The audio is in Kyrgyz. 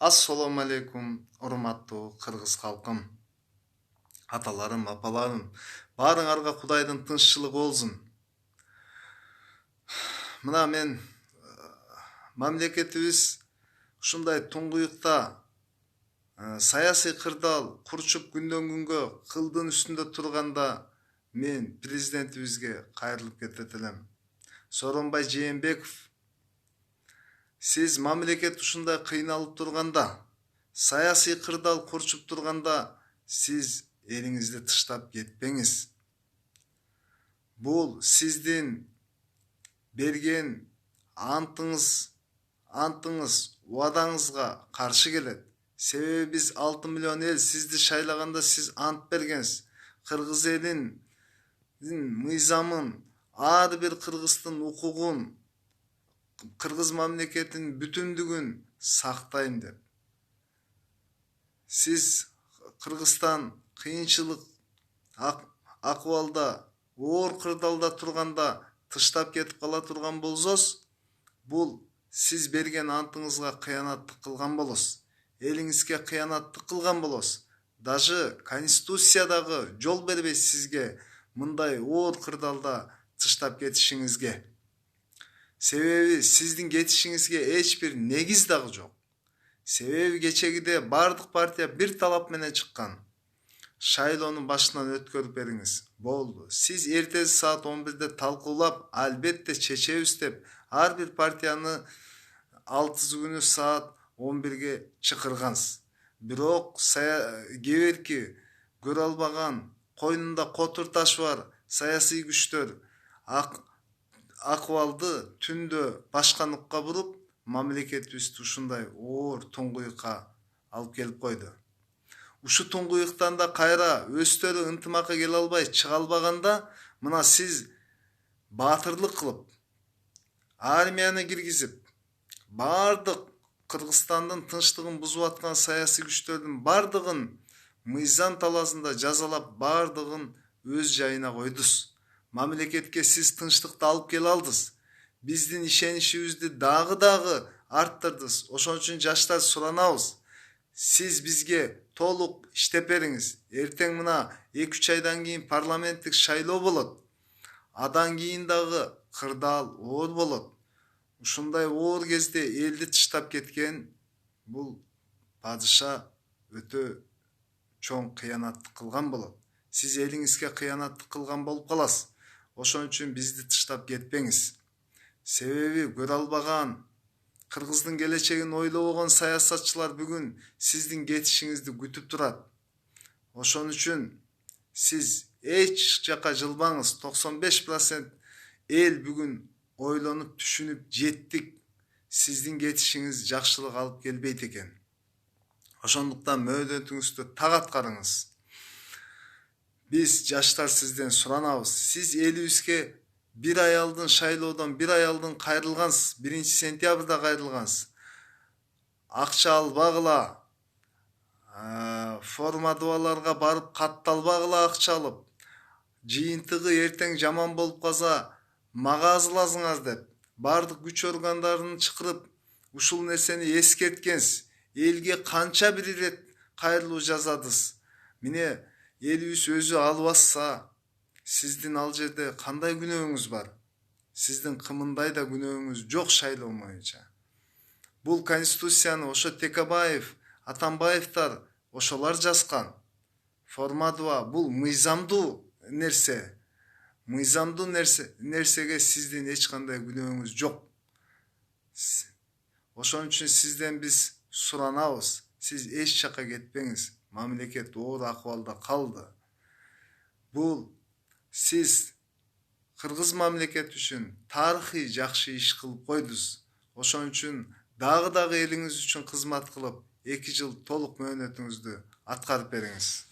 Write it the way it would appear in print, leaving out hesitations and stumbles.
Assalamu alaikum, урматтуу кыргыз калкым. Аталарым, апаларым, баарыңарга Кудайдын тынччылыгы болсун. Мына мен мамлекетибиз ушундай туңгуюкта саясий кырдаал курчуп күндөн күнгө кылдын үстүндө турганда мен президентибизге кайрылып кетет элем. Сооронбай Жээнбеков, сиз мамлекет ушундай кыйналып турганда, саясий кырдаал курчуп турганда сиз элиңизди тыштап кетпеңиз. Бул сиздин берген антыңыз, убадаңызга каршы келет. Себеби биз 6 миллион эл сизди шайлаганда сиз ант бергенсиз. Кыргыз элинин мыйзамын, ар бир кыргыздын укугун, кыргыз мамлекетинин бүтүндүгүн сактайм деп. Сиз Кыргызстан кыйынчылык акыбалда, оор кырдаалда турганда тыштап кетип кала турган болсоз, бул сиз берген антыңызга кыянаттык кылган болосуз. Элиңизге кыянаттык кылган болосуз. Даже Конституциядагы жол бербейт сизге мындай оор кырдаалда тыштап кетишиңизге. Себеби сиздин кетишиңизге эч бир негиз дагы жок. Себеби кечегиде бардык партия бир талап менен чыккан. Шайлоонун башынан өткөрүп бериңиз. Болду. Сиз эртеси саат 11-де талкуулап, албетте чечебиз деп, ар бир партияны 6 күнү саат 11-ге чакыргансыз. Бирок кеберки көрө албаган, койнунда котур таш бар саясий күчтөр акыбалды түндө башка нукка буруп, мамлекетибизди ушундай оор туңгуюкка алып келип койду. Ушу туңгуюктан да кайра өздөрү ынтымакка келе албай чыга албаганда, мына сиз баатырлык кылып, армияны киргизип, бардык Кыргызстандын тынчтыгын бузуп аткан саясий күчтөрдүн бардыгын мыйзам талаасында жазалап, бардыгын өз жайына койдуз. Мамлекетке сиз тынчтыкты алып келе алдыз. Биздин ишеничибизди дагы арттырдыңыз. Ошон үчүн жаштар суранабыз. Сиз бизге толук иштеп бериңиз. Эртең мына 2-3 айдан кийин парламенттик шайлоо болот. Адан кийин дагы кырдаал оор болот. Ушундай оор кезде элди тыштап кеткен бул падыша өтө чоң кыянаттык кылган болот. Сиз элиңизге кыянаттык кылган болуп каласыз. Ошон үчүн бизди тыштап кетпеңиз. Себеби көрө албаган, Кыргыздын келечегин ойлобогон саясатчылар бүгүн сиздин кетишиңизди күтүп турат. Ошон үчүн сиз эч жака жылбаңыз. 95% эл бүгүн ойлонуп түшүнүп жеттик. Сиздин кетишиңиз жакшылык алып келбейт экен. Ошондуктан мөөнөтүңүздү так аткарыңыз. Биз жаштар сизден суранабыз. Сиз элибизге bir ay aldın şайлоодон, bir ay алдын кайрылгансыз. 1 сентябрда кайрылгансыз. Акча албагыла, форма дубаларга барып катталбагыла акча алып, жыйынтыгы эртең жаман болуп калса мага азыласыңар деп, бардык күч органдарын чакырып, ушул нерсени эскерткенсиз. Элге канча бир ирет кайрылуу жасадыңыз. Міне элибиз өзү албаса, сиздин ал жерде кандай күнөөңүз бар? Сиздин кымындай да күнөөңүз жок шайлоо боюнча. Бул Конституцияны ошо Текебаев, Атамбаевтар ошолор жазган. Формадуа бул мыйзамдуу нерсе. Мыйзамдуу нерсеге сиздин эч кандай күнөөңүз жок. Ошон үчүн сизден биз суранабыз. Сиз эч жака кетпеңиз. Мамлекет оор акыбалда калды. Бул сиз Кыргыз мамлекет үчүн тарыхый жакшы иш кылып койдуз. Ошон үчүн дагы элиңиз үчүн кызмат кылып, 2 жыл толук мөөнөтүңүздү аткарып бериңиз.